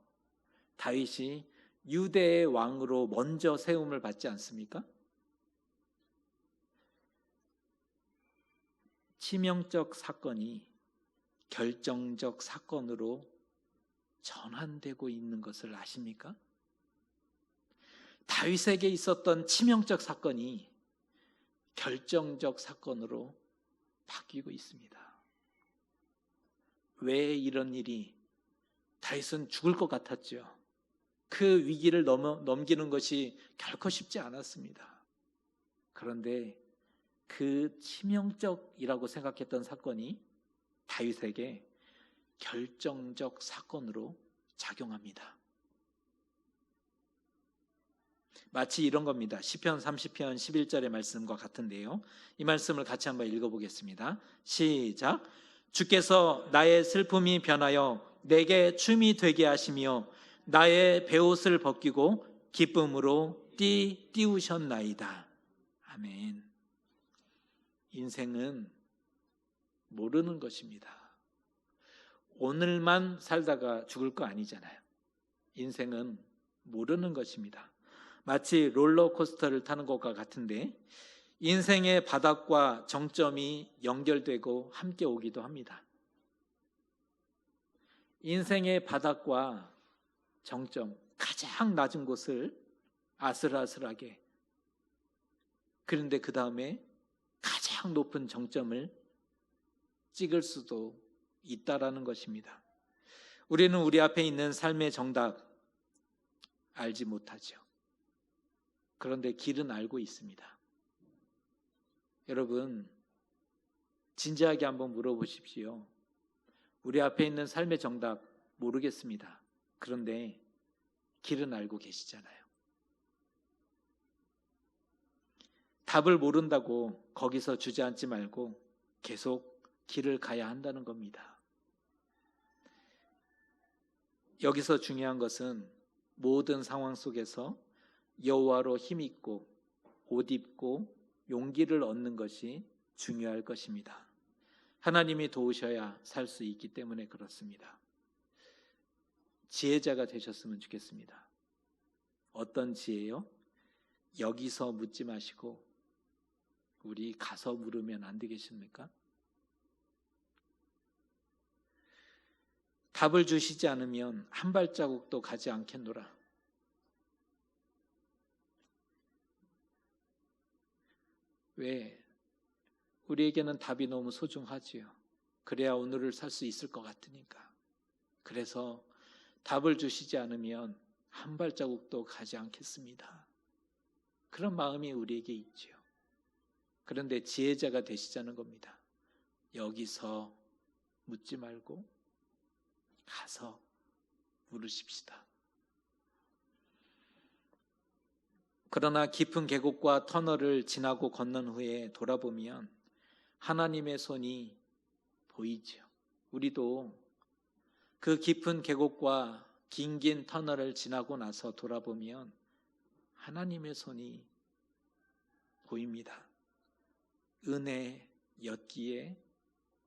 다윗이 유대의 왕으로 먼저 세움을 받지 않습니까? 치명적 사건이 결정적 사건으로 전환되고 있는 것을 아십니까? 다윗에게 있었던 치명적 사건이 결정적 사건으로 바뀌고 있습니다. 왜 이런 일이? 다윗은 죽을 것 같았죠. 그 위기를 넘기는 것이 결코 쉽지 않았습니다. 그런데 그 치명적이라고 생각했던 사건이 다윗에게 결정적 사건으로 작용합니다. 마치 이런 겁니다. 시편 30편 11절의 말씀과 같은데요. 이 말씀을 같이 한번 읽어보겠습니다. 시작. 주께서 나의 슬픔이 변하여 내게 춤이 되게 하시며 나의 베옷을 벗기고 기쁨으로 띄우셨나이다. 아멘. 인생은 모르는 것입니다. 오늘만 살다가 죽을 거 아니잖아요. 인생은 모르는 것입니다. 마치 롤러코스터를 타는 것과 같은데 인생의 바닥과 정점이 연결되고 함께 오기도 합니다. 인생의 바닥과 정점, 가장 낮은 곳을 아슬아슬하게, 그런데 그 다음에 가장 높은 정점을 찍을 수도 있다라는 것입니다. 우리는 우리 앞에 있는 삶의 정답 알지 못하죠. 그런데 길은 알고 있습니다. 여러분, 진지하게 한번 물어보십시오. 우리 앞에 있는 삶의 정답 모르겠습니다. 그런데 길은 알고 계시잖아요. 답을 모른다고 거기서 주저앉지 말고 계속 길을 가야 한다는 겁니다. 여기서 중요한 것은 모든 상황 속에서 여호와로 힘입고 옷 입고 용기를 얻는 것이 중요할 것입니다. 하나님이 도우셔야 살 수 있기 때문에 그렇습니다. 지혜자가 되셨으면 좋겠습니다. 어떤 지혜요? 여기서 묻지 마시고 우리 가서 물으면 안 되겠습니까? 답을 주시지 않으면 한 발자국도 가지 않겠노라. 왜? 우리에게는 답이 너무 소중하지요. 그래야 오늘을 살 수 있을 것 같으니까. 그래서 답을 주시지 않으면 한 발자국도 가지 않겠습니다. 그런 마음이 우리에게 있죠. 그런데 지혜자가 되시자는 겁니다. 여기서 묻지 말고 가서 물으십시다. 그러나 깊은 계곡과 터널을 지나고 건넌 후에 돌아보면 하나님의 손이 보이죠. 우리도 그 깊은 계곡과 긴 터널을 지나고 나서 돌아보면 하나님의 손이 보입니다. 은혜였기에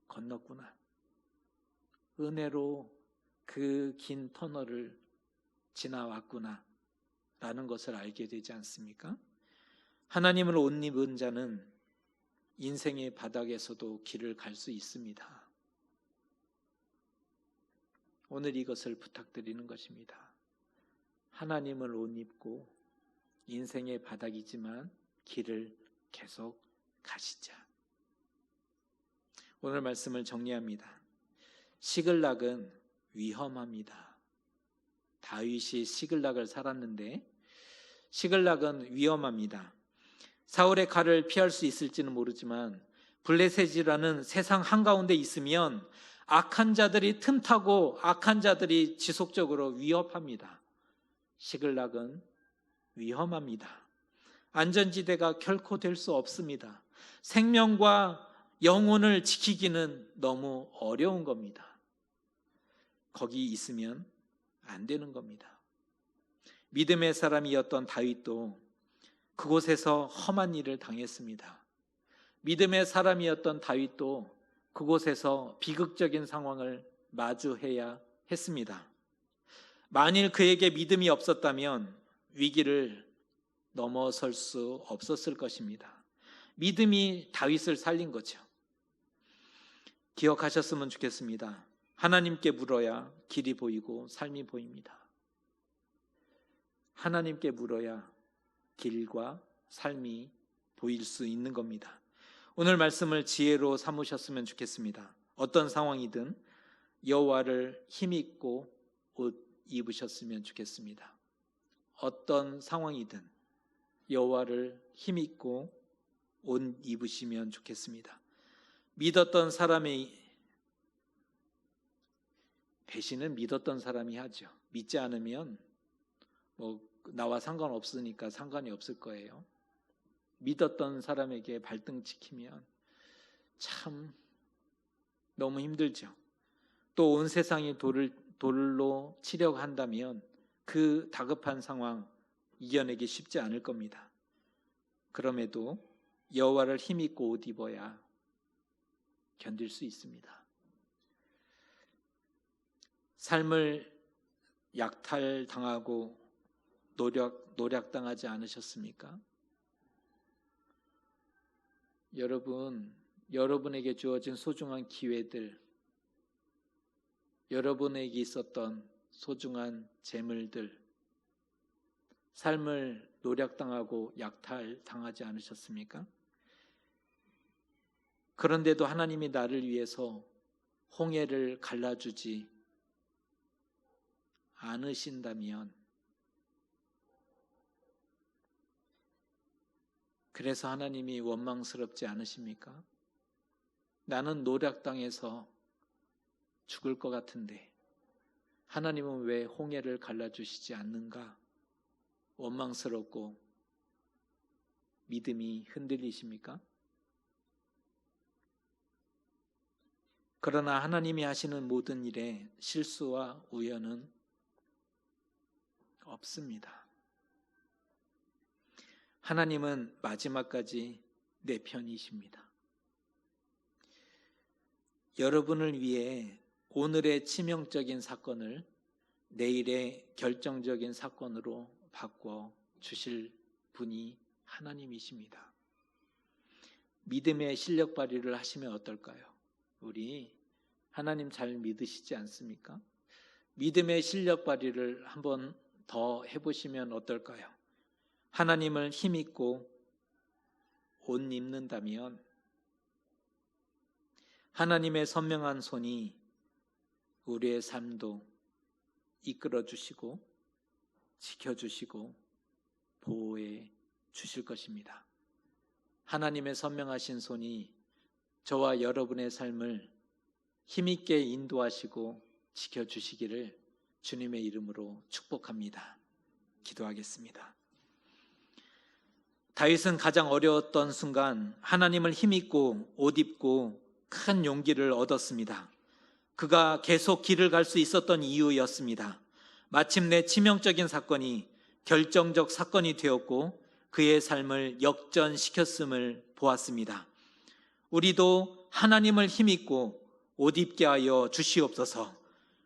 건넜구나. 은혜로 그 긴 터널을 지나왔구나 라는 것을 알게 되지 않습니까? 하나님을 옷 입은 자는 인생의 바닥에서도 길을 갈 수 있습니다. 오늘 이것을 부탁드리는 것입니다. 하나님을 옷 입고 인생의 바닥이지만 길을 계속 가시자. 오늘 말씀을 정리합니다. 시글락은 위험합니다. 다윗이 시글락을 살았는데 시글락은 위험합니다. 사울의 칼을 피할 수 있을지는 모르지만 블레셋이라는 세상 한가운데 있으면 악한 자들이 틈타고 악한 자들이 지속적으로 위협합니다. 시글락은 위험합니다. 안전지대가 결코 될 수 없습니다. 생명과 영혼을 지키기는 너무 어려운 겁니다. 거기 있으면 안 되는 겁니다. 믿음의 사람이었던 다윗도 그곳에서 험한 일을 당했습니다. 믿음의 사람이었던 다윗도 그곳에서 비극적인 상황을 마주해야 했습니다. 만일 그에게 믿음이 없었다면 위기를 넘어설 수 없었을 것입니다. 믿음이 다윗을 살린 거죠. 기억하셨으면 좋겠습니다. 하나님께 물어야 길이 보이고 삶이 보입니다. 하나님께 물어야 길과 삶이 보일 수 있는 겁니다. 오늘 말씀을 지혜로 삼으셨으면 좋겠습니다. 어떤 상황이든 여호와를 힘입고 옷 입으셨으면 좋겠습니다. 어떤 상황이든 여호와를 힘입고 옷 입으시면 좋겠습니다. 믿었던 사람의 배신은 믿었던 사람이 하죠. 믿지 않으면 나와 상관없으니까 상관이 없을 거예요. 믿었던 사람에게 발등 찍히면 참 너무 힘들죠. 또 온 세상이 돌로 치려고 한다면 그 다급한 상황 이겨내기 쉽지 않을 겁니다. 그럼에도 여호와를 힘입고 옷 입어야 견딜 수 있습니다. 삶을 약탈당하고 노략당하지 않으셨습니까? 여러분에게 주어진 소중한 기회들, 여러분에게 있었던 소중한 재물들, 삶을 노략당하고 약탈당하지 않으셨습니까? 그런데도 하나님이 나를 위해서 홍해를 갈라주지 않으신다면, 그래서 하나님이 원망스럽지 않으십니까? 나는 노략당해서 죽을 것 같은데 하나님은 왜 홍해를 갈라주시지 않는가? 원망스럽고 믿음이 흔들리십니까? 그러나 하나님이 하시는 모든 일에 실수와 우연은 없습니다. 하나님은 마지막까지 내 편이십니다. 여러분을 위해 오늘의 치명적인 사건을 내일의 결정적인 사건으로 바꿔 주실 분이 하나님이십니다. 믿음의 실력 발휘를 하시면 어떨까요? 우리 하나님 잘 믿으시지 않습니까? 믿음의 실력 발휘를 한번 더 해보시면 어떨까요? 하나님을 힘입고 옷 입는다면 하나님의 선명한 손이 우리의 삶도 이끌어 주시고 지켜주시고 보호해 주실 것입니다. 하나님의 선명하신 손이 저와 여러분의 삶을 힘있게 인도하시고 지켜주시기를 주님의 이름으로 축복합니다. 기도하겠습니다. 다윗은 가장 어려웠던 순간 하나님을 힘입고 옷 입고 큰 용기를 얻었습니다. 그가 계속 길을 갈 수 있었던 이유였습니다. 마침내 치명적인 사건이 결정적 사건이 되었고 그의 삶을 역전시켰음을 보았습니다. 우리도 하나님을 힘입고 옷 입게 하여 주시옵소서.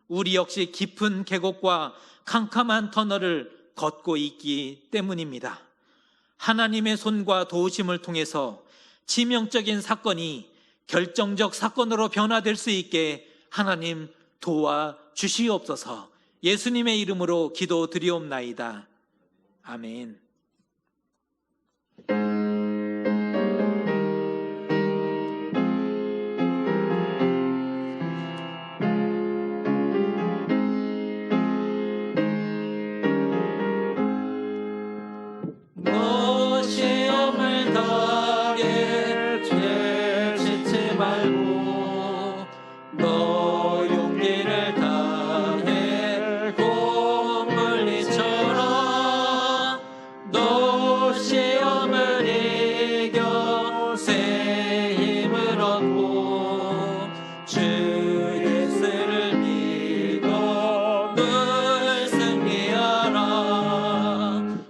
우리 역시 깊은 계곡과 캄캄한 터널을 걷고 있기 때문입니다. 하나님의 손과 도우심을 통해서 치명적인 사건이 결정적 사건으로 변화될 수 있게 하나님 도와 주시옵소서. 예수님의 이름으로 기도드리옵나이다. 아멘. 너 시험을 당해 죄짓지 말고 너 용기를 다해 곰물리처럼 너 시험을 이겨 새 힘을 얻고 주 예수를 믿어 늘 승리하라.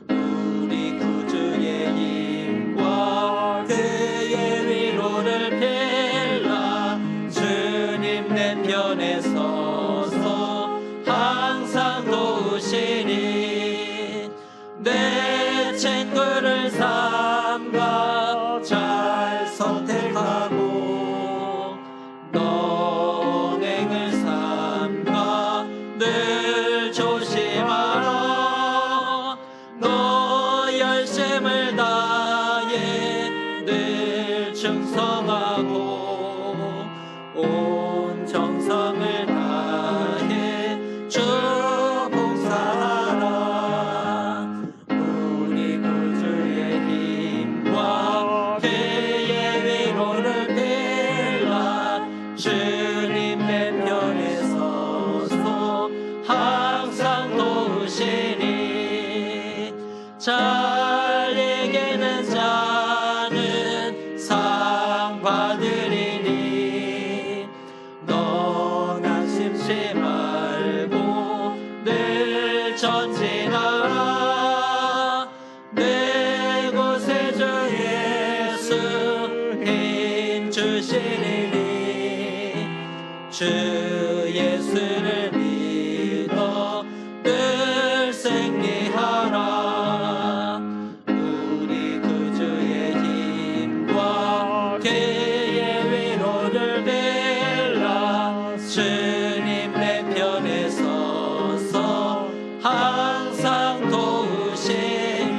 우리 구주의 힘과 그의 위로를 빌라. 주님 내 편에 서서 항상 도우시니 내 친구를 삼가 잘 선택하고 너행을 삼가 늘 조심하라. 너 열심을 다해 늘 충성하고 온 정성을 다해 주 봉사하라. 우리 구주의 힘과 그의 위로를 빌라. 주님 내 편에 서서 항상 도우시니 잘 이기는 자는 상 받으리니 넌 안심치 말고 늘 전진하라. 내 곳에 주 예수 힘 주시리니 주 예수를 믿어 늘 승리하라. 우리 구주의 힘과 그의 위로를 빌라. 주님 내 편에 서서 항상 도우시리.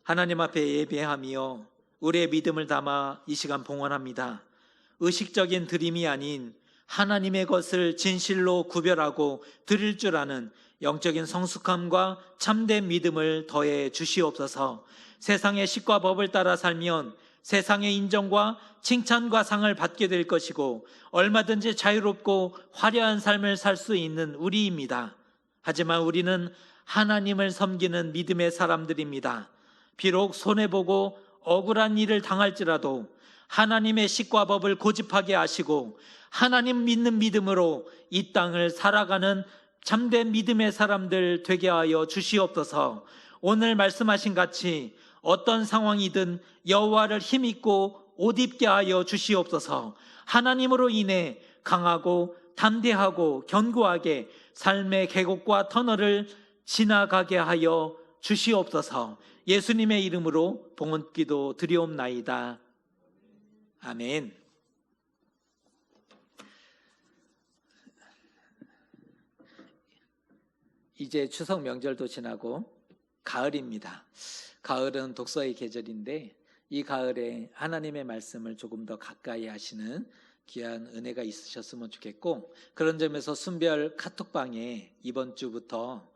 하나님 앞에 예배하며 우리의 믿음을 담아 이 시간 봉헌합니다. 의식적인 드림이 아닌 하나님의 것을 진실로 구별하고 드릴 줄 아는 영적인 성숙함과 참된 믿음을 더해 주시옵소서. 세상의 식과 법을 따라 살면 세상의 인정과 칭찬과 상을 받게 될 것이고 얼마든지 자유롭고 화려한 삶을 살 수 있는 우리입니다. 하지만 우리는 하나님을 섬기는 믿음의 사람들입니다. 비록 손해보고 억울한 일을 당할지라도 하나님의 식과 법을 고집하게 하시고 하나님 믿는 믿음으로 이 땅을 살아가는 참된 믿음의 사람들 되게 하여 주시옵소서. 오늘 말씀하신 같이 어떤 상황이든 여호와를 힘입고 옷 입게 하여 주시옵소서. 하나님으로 인해 강하고 담대하고 견고하게 삶의 계곡과 터널을 지나가게 하여 주시옵소서. 예수님의 이름으로 봉헌기도 드리옵나이다. 아멘. 이제 추석 명절도 지나고 가을입니다. 가을은 독서의 계절인데 이 가을에 하나님의 말씀을 조금 더 가까이 하시는 귀한 은혜가 있으셨으면 좋겠고, 그런 점에서 순별 카톡방에 이번 주부터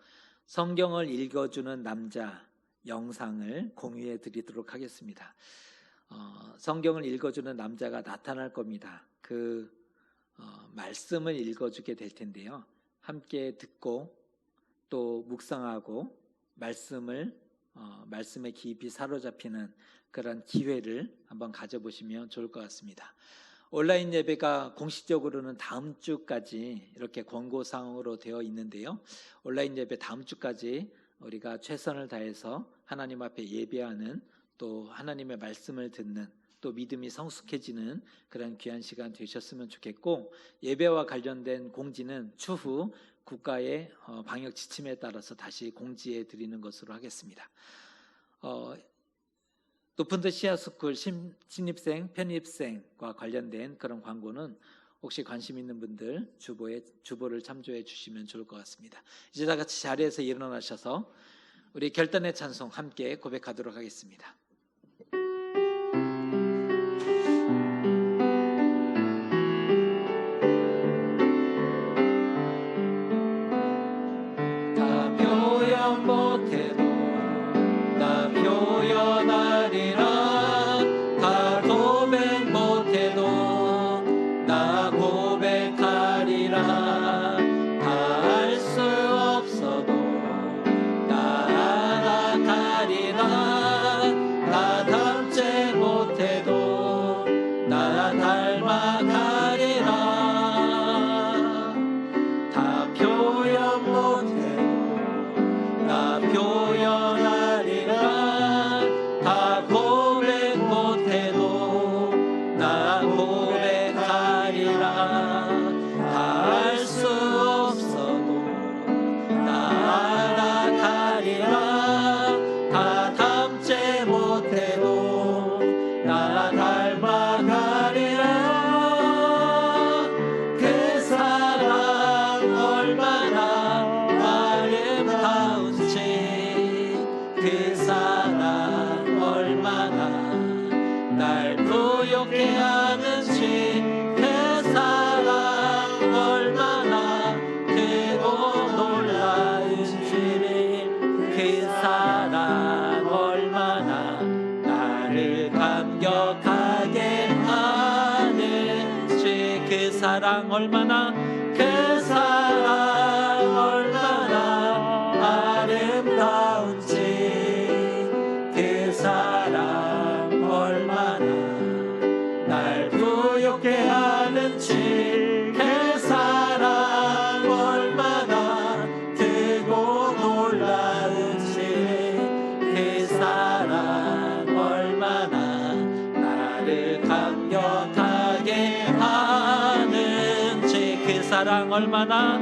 성경을 읽어주는 남자 영상을 공유해 드리도록 하겠습니다. 성경을 읽어주는 남자가 나타날 겁니다. 그 말씀을 읽어주게 될 텐데요. 함께 듣고 또 묵상하고 말씀에 깊이 사로잡히는 그런 기회를 한번 가져보시면 좋을 것 같습니다. 온라인 예배가 공식적으로는 다음 주까지 이렇게 권고사항으로 되어 있는데요. 온라인 예배 다음 주까지 우리가 최선을 다해서 하나님 앞에 예배하는, 또 하나님의 말씀을 듣는, 또 믿음이 성숙해지는 그런 귀한 시간 되셨으면 좋겠고, 예배와 관련된 공지는 추후 국가의 방역 지침에 따라서 다시 공지해 드리는 것으로 하겠습니다. 높은 듯 시아스쿨 신입생, 편입생과 관련된 그런 광고는 혹시 관심 있는 분들 주보를 참조해 주시면 좋을 것 같습니다. 이제 다 같이 자리에서 일어나셔서 우리 결단의 찬송 함께 고백하도록 하겠습니다. 다 표현 못해도 나 표현하리라. 다 고백 못해도 나 고백하리라. 다 알 수 없어도 나 알아가리라. 다 닮지 못해도 나 닮아가리라. 다 표현 못해도 나 표현하리라. 다 고백 못해도 나 고백하리라. 다 알 수 없어도 나 알아가리라. 다 닮지 못해도 나 닮아가리라. 그 사랑 얼마나 아름다운지, 그 사랑 얼마나 날 부욕해 하는지, 그 사랑 얼마나 크고 놀라운지, 그 사랑 얼마나 나를 감격하게 하는지, 그 사랑 얼마나, 그 사랑 얼마나 아름다운지, 그 사랑 얼마나 날 부욕해 하는지, 그 사랑 얼마나 크고 놀라운지, 그 사랑 얼마나 나를 감격하게 하는지, 그 사랑 얼마나,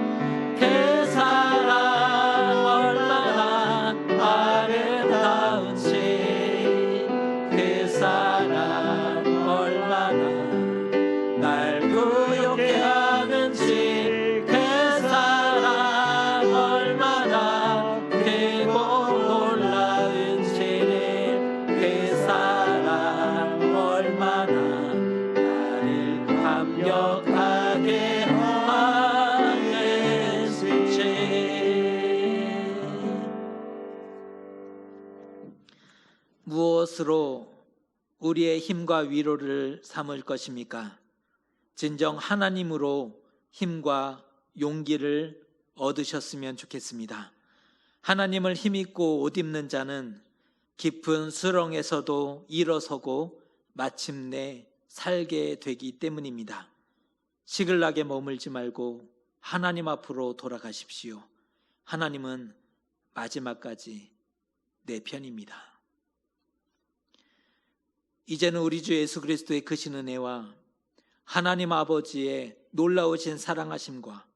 그 사랑 얼마나 아름다운지, 그 사랑 얼마나 날 부욕해 하는지, 그 사랑 얼마나 크고 놀라운지, 그 사랑 얼마나 나를 감격하게 하는지. 무엇으로 우리의 힘과 위로를 삼을 것입니까? 진정 하나님으로 힘과 용기를 얻으셨으면 좋겠습니다. 하나님을 힘입고 옷 입는 자는 깊은 수렁에서도 일어서고 마침내 살게 되기 때문입니다. 시글락에 머물지 말고 하나님 앞으로 돌아가십시오. 하나님은 마지막까지 내 편입니다. 이제는 우리 주 예수 그리스도의 크신 은혜와 하나님 아버지의 놀라우신 사랑하심과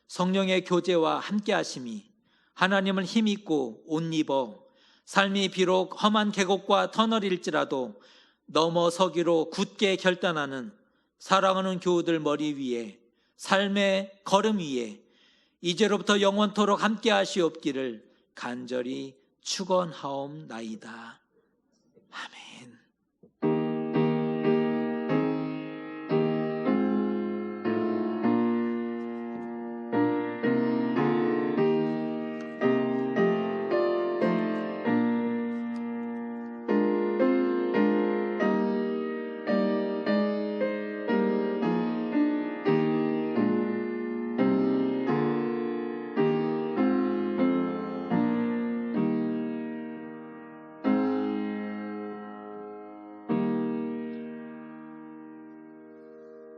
성령의 교제와 함께하심이 하나님을 힘입고 옷 입어 삶이 비록 험한 계곡과 터널일지라도 넘어서기로 굳게 결단하는 사랑하는 교우들 머리 위에, 삶의 걸음 위에 이제로부터 영원토록 함께하시옵기를 간절히 축원하옵나이다. 아멘.